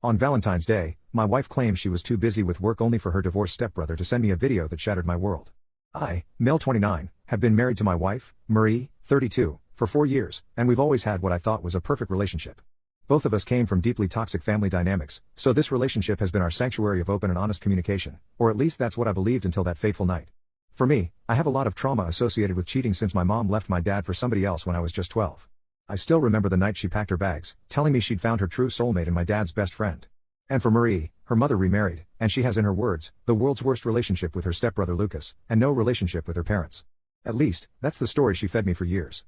On Valentine's Day, my wife claimed she was too busy with work only for her divorced stepbrother to send me a video that shattered my world. I, male 29, have been married to my wife, Marie, 32, for 4 years, and we've always had what I thought was a perfect relationship. Both of us came from deeply toxic family dynamics, so this relationship has been our sanctuary of open and honest communication, or at least that's what I believed until that fateful night. For me, I have a lot of trauma associated with cheating since my mom left my dad for somebody else when I was just 12. I still remember the night she packed her bags, telling me she'd found her true soulmate in my dad's best friend. And for Marie, her mother remarried, and she has, in her words, the world's worst relationship with her stepbrother Lucas, and no relationship with her parents. At least, that's the story she fed me for years.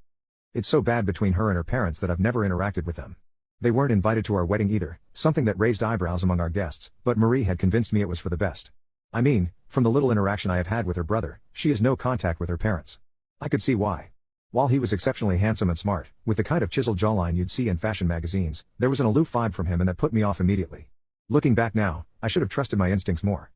It's so bad between her and her parents that I've never interacted with them. They weren't invited to our wedding either, something that raised eyebrows among our guests, but Marie had convinced me it was for the best. I mean, from the little interaction I have had with her brother, she has no contact with her parents. I could see why. While he was exceptionally handsome and smart, with the kind of chiseled jawline you'd see in fashion magazines, there was an aloof vibe from him and that put me off immediately. Looking back now, I should have trusted my instincts more.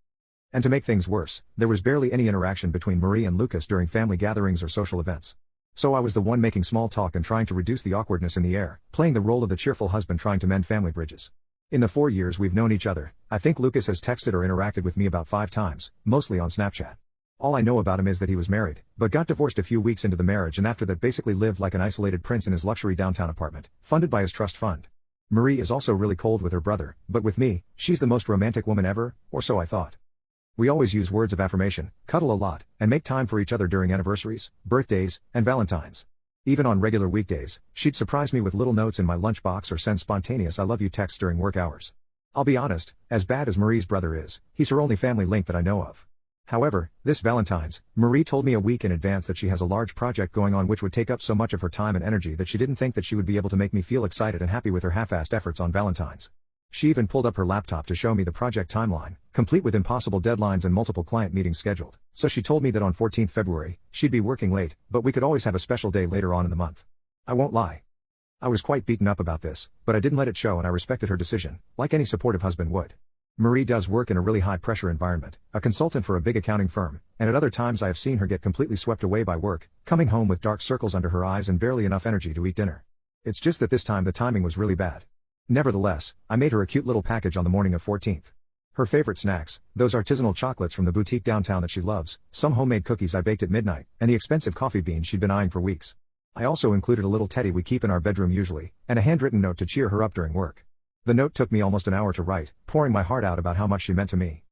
And to make things worse, there was barely any interaction between Marie and Lucas during family gatherings or social events. So I was the one making small talk and trying to reduce the awkwardness in the air, playing the role of the cheerful husband trying to mend family bridges. In the 4 years we've known each other, I think Lucas has texted or interacted with me about 5 times, mostly on Snapchat. All I know about him is that he was married, but got divorced a few weeks into the marriage and after that basically lived like an isolated prince in his luxury downtown apartment, funded by his trust fund. Marie is also really cold with her brother, but with me, she's the most romantic woman ever, or so I thought. We always use words of affirmation, cuddle a lot, and make time for each other during anniversaries, birthdays, and Valentines. Even on regular weekdays, she'd surprise me with little notes in my lunchbox or send spontaneous I love you texts during work hours. I'll be honest, as bad as Marie's brother is, he's her only family link that I know of. However, this Valentine's, Marie told me a week in advance that she has a large project going on which would take up so much of her time and energy that she didn't think that she would be able to make me feel excited and happy with her half-assed efforts on Valentine's. She even pulled up her laptop to show me the project timeline, complete with impossible deadlines and multiple client meetings scheduled. So she told me that on 14th February, she'd be working late, but we could always have a special day later on in the month. I won't lie. I was quite beaten up about this, but I didn't let it show and I respected her decision, like any supportive husband would. Marie does work in a really high-pressure environment, a consultant for a big accounting firm, and at other times I have seen her get completely swept away by work, coming home with dark circles under her eyes and barely enough energy to eat dinner. It's just that this time the timing was really bad. Nevertheless, I made her a cute little package on the morning of 14th. Her favorite snacks, those artisanal chocolates from the boutique downtown that she loves, some homemade cookies I baked at midnight, and the expensive coffee beans she'd been eyeing for weeks. I also included a little teddy we keep in our bedroom usually, and a handwritten note to cheer her up during work. The note took me almost an hour to write, pouring my heart out about how much she meant to me.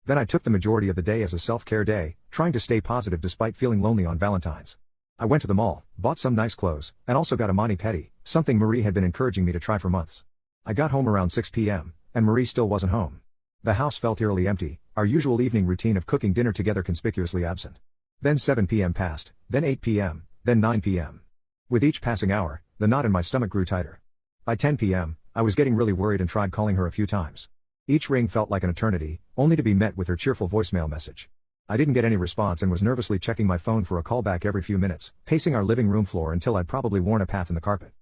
Then I took the majority of the day as a self-care day, trying to stay positive despite feeling lonely on Valentine's. I went to the mall, bought some nice clothes, and also got a mani-pedi, something Marie had been encouraging me to try for months. I got home around 6 p.m., and Marie still wasn't home. The house felt eerily empty, our usual evening routine of cooking dinner together conspicuously absent. Then 7 p.m. passed, then 8 p.m., then 9 p.m. With each passing hour, the knot in my stomach grew tighter. By 10 p.m., I was getting really worried and tried calling her a few times. Each ring felt like an eternity, only to be met with her cheerful voicemail message. I didn't get any response and was nervously checking my phone for a call back every few minutes, pacing our living room floor until I'd probably worn a path in the carpet.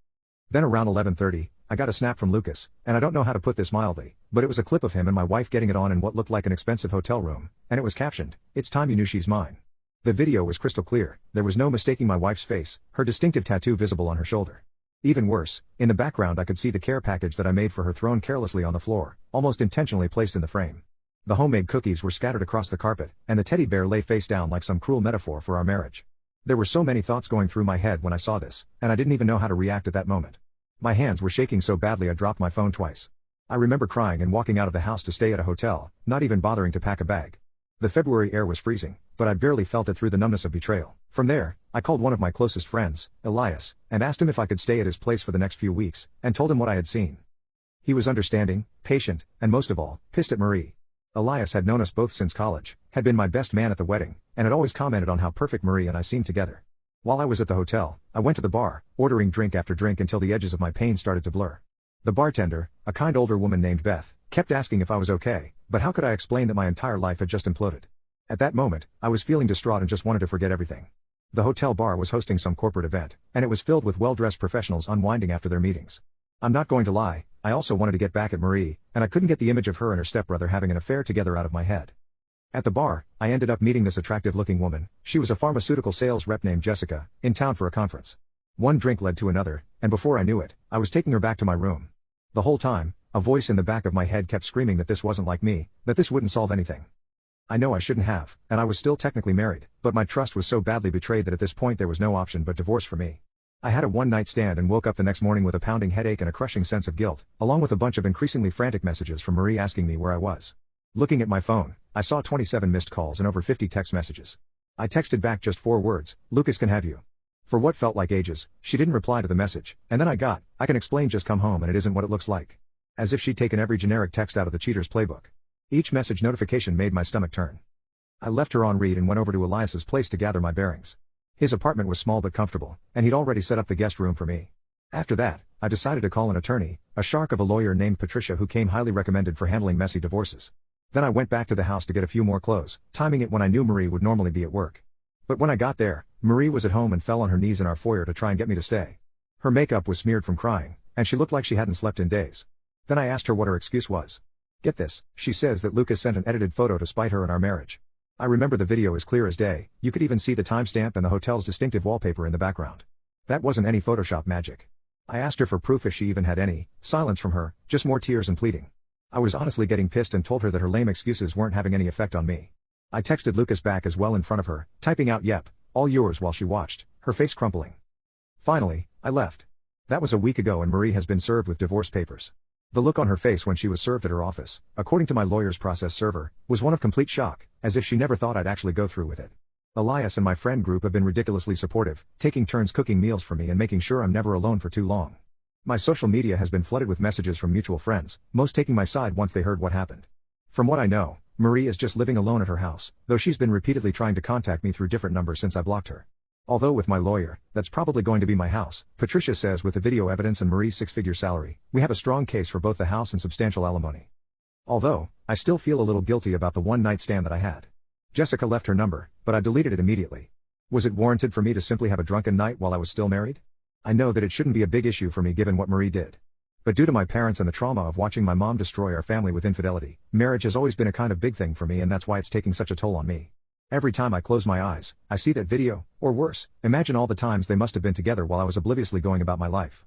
Then around 11:30, I got a snap from Lucas, and I don't know how to put this mildly, but it was a clip of him and my wife getting it on in what looked like an expensive hotel room, and it was captioned, "It's time you knew she's mine." The video was crystal clear, there was no mistaking my wife's face, her distinctive tattoo visible on her shoulder. Even worse, in the background I could see the care package that I made for her thrown carelessly on the floor, almost intentionally placed in the frame. The homemade cookies were scattered across the carpet, and the teddy bear lay face down like some cruel metaphor for our marriage. There were so many thoughts going through my head when I saw this, and I didn't even know how to react at that moment. My hands were shaking so badly I dropped my phone twice. I remember crying and walking out of the house to stay at a hotel, not even bothering to pack a bag. The February air was freezing, but I barely felt it through the numbness of betrayal. From there, I called one of my closest friends, Elias, and asked him if I could stay at his place for the next few weeks, and told him what I had seen. He was understanding, patient, and most of all, pissed at Marie. Elias had known us both since college, had been my best man at the wedding, and had always commented on how perfect Marie and I seemed together. While I was at the hotel, I went to the bar, ordering drink after drink until the edges of my pain started to blur. The bartender, a kind older woman named Beth, kept asking if I was okay, but how could I explain that my entire life had just imploded? At that moment, I was feeling distraught and just wanted to forget everything. The hotel bar was hosting some corporate event, and it was filled with well-dressed professionals unwinding after their meetings. I'm not going to lie, I also wanted to get back at Marie, and I couldn't get the image of her and her stepbrother having an affair together out of my head. At the bar, I ended up meeting this attractive-looking woman. She was a pharmaceutical sales rep named Jessica, in town for a conference. One drink led to another, and before I knew it, I was taking her back to my room. The whole time, A voice in the back of my head kept screaming that this wasn't like me, that this wouldn't solve anything. I know I shouldn't have, and I was still technically married, but my trust was so badly betrayed that at this point there was no option but divorce for me. I had a one-night stand and woke up the next morning with a pounding headache and a crushing sense of guilt, along with a bunch of increasingly frantic messages from Marie asking me where I was. Looking at my phone, I saw 27 missed calls and over 50 text messages. I texted back just 4 words, "Lucas can have you." For what felt like ages, she didn't reply to the message, and then I can explain, just come home and it isn't what it looks like. As if she'd taken every generic text out of the cheater's playbook. Each message notification made my stomach turn. I left her on read and went over to Elias's place to gather my bearings. His apartment was small but comfortable, and he'd already set up the guest room for me. After that, I decided to call an attorney, a shark of a lawyer named Patricia who came highly recommended for handling messy divorces. Then I went back to the house to get a few more clothes, timing it when I knew Marie would normally be at work. But when I got there, Marie was at home and fell on her knees in our foyer to try and get me to stay. Her makeup was smeared from crying, and she looked like she hadn't slept in days. Then I asked her what her excuse was. Get this, she says that Lucas sent an edited photo to spite her and our marriage. I remember the video as clear as day, you could even see the timestamp and the hotel's distinctive wallpaper in the background. That wasn't any Photoshop magic. I asked her for proof if she even had any. Silence from her, just more tears and pleading. I was honestly getting pissed and told her that her lame excuses weren't having any effect on me. I texted Lucas back as well in front of her, typing out "Yep, all yours" while she watched, her face crumpling. Finally, I left. That was a week ago and Marie has been served with divorce papers. The look on her face when she was served at her office, according to my lawyer's process server, was one of complete shock, as if she never thought I'd actually go through with it. Elias and my friend group have been ridiculously supportive, taking turns cooking meals for me and making sure I'm never alone for too long. My social media has been flooded with messages from mutual friends, most taking my side once they heard what happened. From what I know, Marie is just living alone at her house, though she's been repeatedly trying to contact me through different numbers since I blocked her. Although with my lawyer, that's probably going to be my house, Patricia says with the video evidence and Marie's 6-figure salary, we have a strong case for both the house and substantial alimony. Although, I still feel a little guilty about the one-night stand that I had. Jessica left her number, but I deleted it immediately. Was it warranted for me to simply have a drunken night while I was still married? I know that it shouldn't be a big issue for me given what Marie did. But due to my parents and the trauma of watching my mom destroy our family with infidelity, marriage has always been a kind of big thing for me, and that's why it's taking such a toll on me. Every time I close my eyes, I see that video, or worse, imagine all the times they must have been together while I was obliviously going about my life.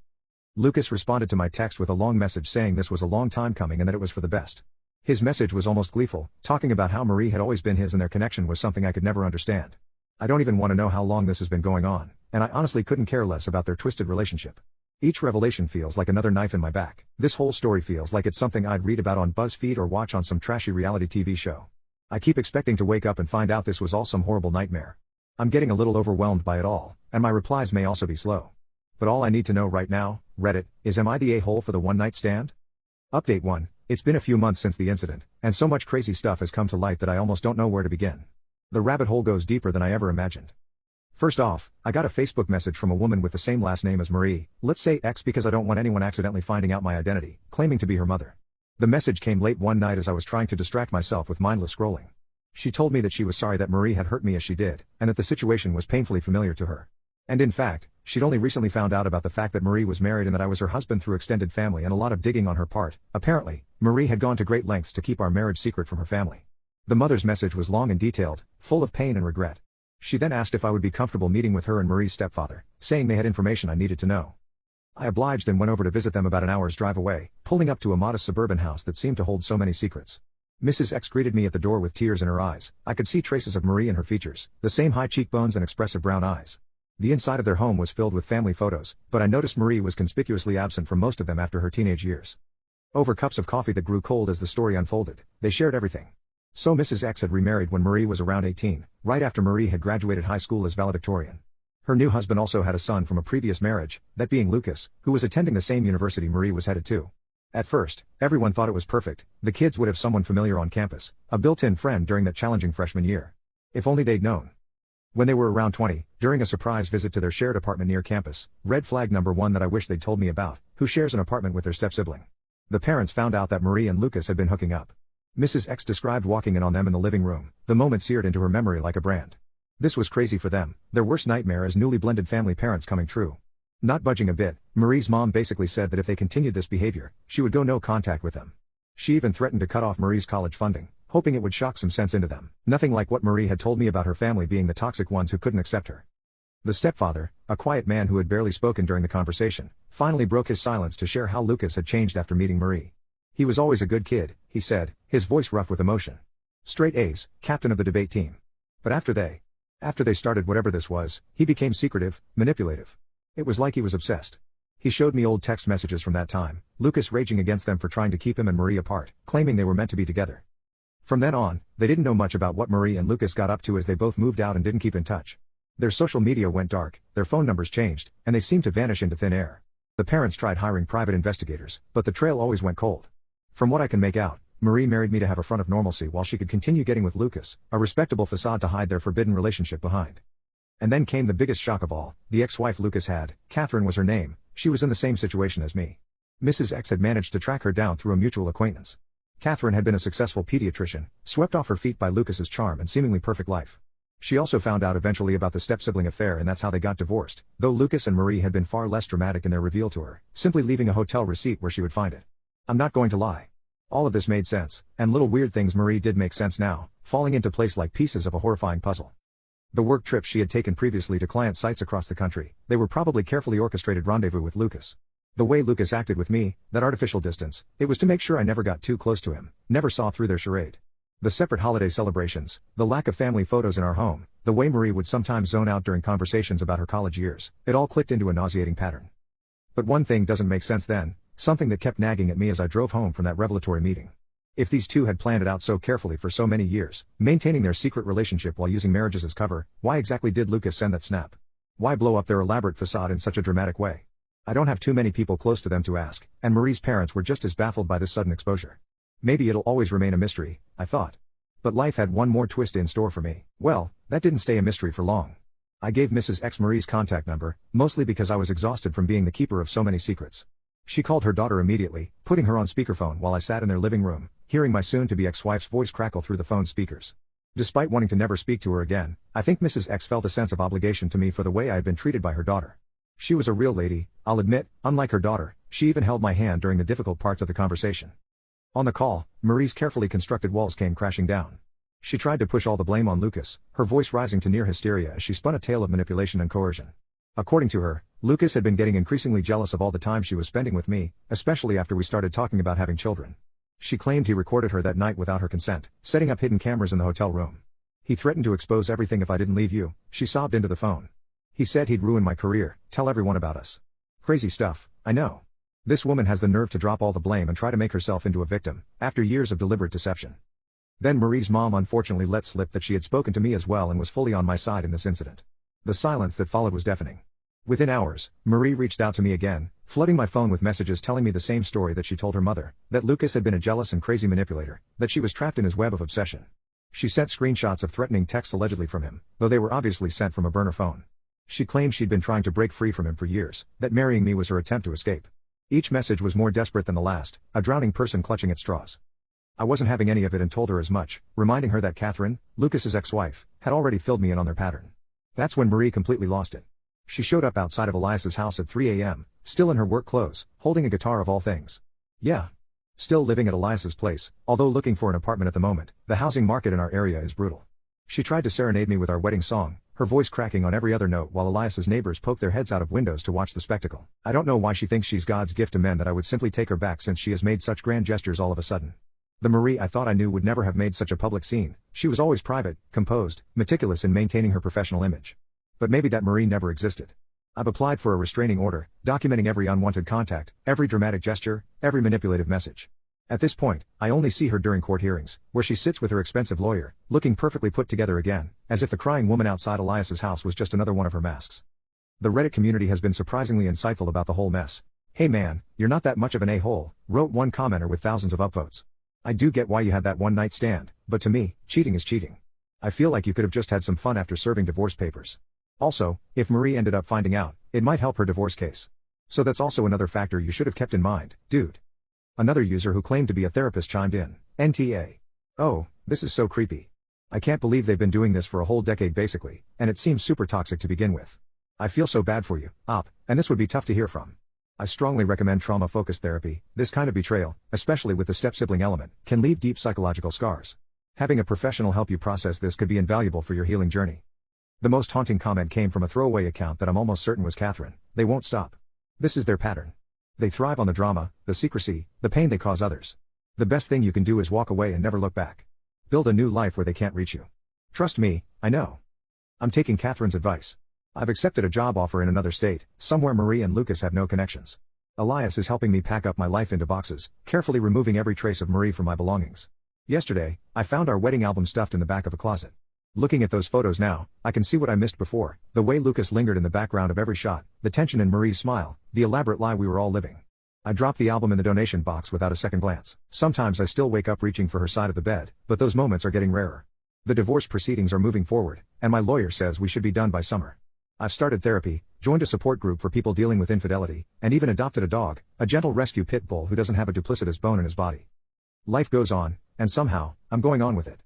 Lucas responded to my text with a long message saying this was a long time coming and that it was for the best. His message was almost gleeful, talking about how Marie had always been his and their connection was something I could never understand. I don't even want to know how long this has been going on, and I honestly couldn't care less about their twisted relationship. Each revelation feels like another knife in my back. This whole story feels like it's something I'd read about on BuzzFeed or watch on some trashy reality TV show. I keep expecting to wake up and find out this was all some horrible nightmare. I'm getting a little overwhelmed by it all, and my replies may also be slow. But all I need to know right now, Reddit, is am I the a-hole for the one-night stand? Update 1. It's been a few months since the incident, and so much crazy stuff has come to light that I almost don't know where to begin. The rabbit hole goes deeper than I ever imagined. First off, I got a Facebook message from a woman with the same last name as Marie, let's say X because I don't want anyone accidentally finding out my identity, claiming to be her mother. The message came late one night as I was trying to distract myself with mindless scrolling. She told me that she was sorry that Marie had hurt me as she did, and that the situation was painfully familiar to her. And in fact, she'd only recently found out about the fact that Marie was married and that I was her husband through extended family and a lot of digging on her part. Apparently, Marie had gone to great lengths to keep our marriage secret from her family. The mother's message was long and detailed, full of pain and regret. She then asked if I would be comfortable meeting with her and Marie's stepfather, saying they had information I needed to know. I obliged and went over to visit them about an hour's drive away, pulling up to a modest suburban house that seemed to hold so many secrets. Mrs. X greeted me at the door with tears in her eyes. I could see traces of Marie in her features, the same high cheekbones and expressive brown eyes. The inside of their home was filled with family photos, but I noticed Marie was conspicuously absent from most of them after her teenage years. Over cups of coffee that grew cold as the story unfolded, they shared everything. So Mrs. X had remarried when Marie was around 18, right after Marie had graduated high school as valedictorian. Her new husband also had a son from a previous marriage, that being Lucas, who was attending the same university Marie was headed to. At first, everyone thought it was perfect. The kids would have someone familiar on campus, a built-in friend during that challenging freshman year. If only they'd known. When they were around 20, during a surprise visit to their shared apartment near campus, red flag number 1 that I wish they'd told me about, who shares an apartment with their step-sibling. The parents found out that Marie and Lucas had been hooking up. Mrs. X described walking in on them in the living room, the moment seared into her memory like a brand. This was crazy for them, their worst nightmare as newly blended family parents coming true. Not budging a bit, Marie's mom basically said that if they continued this behavior, she would go no contact with them. She even threatened to cut off Marie's college funding, hoping it would shock some sense into them. Nothing like what Marie had told me about her family being the toxic ones who couldn't accept her. The stepfather, a quiet man who had barely spoken during the conversation, finally broke his silence to share how Lucas had changed after meeting Marie. He was always a good kid, he said, his voice rough with emotion. Straight A's, captain of the debate team. But after they started whatever this was, he became secretive, manipulative. It was like he was obsessed. He showed me old text messages from that time, Lucas raging against them for trying to keep him and Marie apart, claiming they were meant to be together. From then on, they didn't know much about what Marie and Lucas got up to as they both moved out and didn't keep in touch. Their social media went dark, their phone numbers changed, and they seemed to vanish into thin air. The parents tried hiring private investigators, but the trail always went cold. From what I can make out, Marie married me to have a front of normalcy while she could continue getting with Lucas, a respectable facade to hide their forbidden relationship behind. And then came the biggest shock of all, the ex-wife Lucas had, Catherine was her name, she was in the same situation as me. Mrs. X had managed to track her down through a mutual acquaintance. Catherine had been a successful pediatrician, swept off her feet by Lucas's charm and seemingly perfect life. She also found out eventually about the step-sibling affair, and that's how they got divorced, though Lucas and Marie had been far less dramatic in their reveal to her, simply leaving a hotel receipt where she would find it. I'm not going to lie. All of this made sense, and little weird things Marie did make sense now, falling into place like pieces of a horrifying puzzle. The work trips she had taken previously to client sites across the country, they were probably carefully orchestrated rendezvous with Lucas. The way Lucas acted with me, that artificial distance, it was to make sure I never got too close to him, never saw through their charade. The separate holiday celebrations, the lack of family photos in our home, the way Marie would sometimes zone out during conversations about her college years, it all clicked into a nauseating pattern. But one thing doesn't make sense then, something that kept nagging at me as I drove home from that revelatory meeting. If these two had planned it out so carefully for so many years, maintaining their secret relationship while using marriages as cover, why exactly did Lucas send that snap? Why blow up their elaborate facade in such a dramatic way? I don't have too many people close to them to ask, and Marie's parents were just as baffled by this sudden exposure. Maybe it'll always remain a mystery, I thought. But life had one more twist in store for me. Well, that didn't stay a mystery for long. I gave Mrs. X Marie's contact number, mostly because I was exhausted from being the keeper of so many secrets. She called her daughter immediately, putting her on speakerphone while I sat in their living room, hearing my soon-to-be ex-wife's voice crackle through the phone's speakers. Despite wanting to never speak to her again, I think Mrs. X felt a sense of obligation to me for the way I had been treated by her daughter. She was a real lady, I'll admit, unlike her daughter, she even held my hand during the difficult parts of the conversation. On the call, Marie's carefully constructed walls came crashing down. She tried to push all the blame on Lucas, her voice rising to near hysteria as she spun a tale of manipulation and coercion. According to her, Lucas had been getting increasingly jealous of all the time she was spending with me, especially after we started talking about having children. She claimed he recorded her that night without her consent, setting up hidden cameras in the hotel room. He threatened to expose everything if I didn't leave you, she sobbed into the phone. He said he'd ruin my career, tell everyone about us. Crazy stuff, I know. This woman has the nerve to drop all the blame and try to make herself into a victim, after years of deliberate deception. Then Marie's mom unfortunately let slip that she had spoken to me as well and was fully on my side in this incident. The silence that followed was deafening. Within hours, Marie reached out to me again, flooding my phone with messages telling me the same story that she told her mother, that Lucas had been a jealous and crazy manipulator, that she was trapped in his web of obsession. She sent screenshots of threatening texts allegedly from him, though they were obviously sent from a burner phone. She claimed she'd been trying to break free from him for years, that marrying me was her attempt to escape. Each message was more desperate than the last, a drowning person clutching at straws. I wasn't having any of it and told her as much, reminding her that Catherine, Lucas's ex-wife, had already filled me in on their pattern. That's when Marie completely lost it. She showed up outside of Elias's house at 3 a.m., still in her work clothes, holding a guitar of all things. Yeah. Still living at Elias's place, although looking for an apartment at the moment, the housing market in our area is brutal. She tried to serenade me with our wedding song, her voice cracking on every other note while Elias's neighbors poked their heads out of windows to watch the spectacle. I don't know why she thinks she's God's gift to men that I would simply take her back since she has made such grand gestures all of a sudden. The Marie I thought I knew would never have made such a public scene, she was always private, composed, meticulous in maintaining her professional image. But maybe that Marie never existed. I've applied for a restraining order, documenting every unwanted contact, every dramatic gesture, every manipulative message. At this point, I only see her during court hearings, where she sits with her expensive lawyer, looking perfectly put together again, as if the crying woman outside Elias's house was just another one of her masks. The Reddit community has been surprisingly insightful about the whole mess. "Hey man, you're not that much of an a-hole," wrote one commenter with thousands of upvotes. "I do get why you had that one-night stand, but to me, cheating is cheating. I feel like you could have just had some fun after serving divorce papers. Also, if Marie ended up finding out, it might help her divorce case. So that's also another factor you should have kept in mind, dude." Another user who claimed to be a therapist chimed in, "NTA. Oh, this is so creepy. I can't believe they've been doing this for a whole decade basically, and it seems super toxic to begin with. I feel so bad for you, op, and this would be tough to hear from. I strongly recommend trauma-focused therapy. This kind of betrayal, especially with the step-sibling element, can leave deep psychological scars. Having a professional help you process this could be invaluable for your healing journey." The most haunting comment came from a throwaway account that I'm almost certain was Catherine. "They won't stop. This is their pattern. They thrive on the drama, the secrecy, the pain they cause others. The best thing you can do is walk away and never look back. Build a new life where they can't reach you. Trust me, I know. I'm taking Catherine's advice. I've accepted a job offer in another state, somewhere Marie and Lucas have no connections. Elias is helping me pack up my life into boxes, carefully removing every trace of Marie from my belongings. Yesterday, I found our wedding album stuffed in the back of a closet. Looking at those photos now, I can see what I missed before, the way Lucas lingered in the background of every shot, the tension in Marie's smile, the elaborate lie we were all living. I dropped the album in the donation box without a second glance. Sometimes I still wake up reaching for her side of the bed, but those moments are getting rarer. The divorce proceedings are moving forward, and my lawyer says we should be done by summer. I've started therapy, joined a support group for people dealing with infidelity, and even adopted a dog, a gentle rescue pit bull who doesn't have a duplicitous bone in his body. Life goes on, and somehow, I'm going on with it.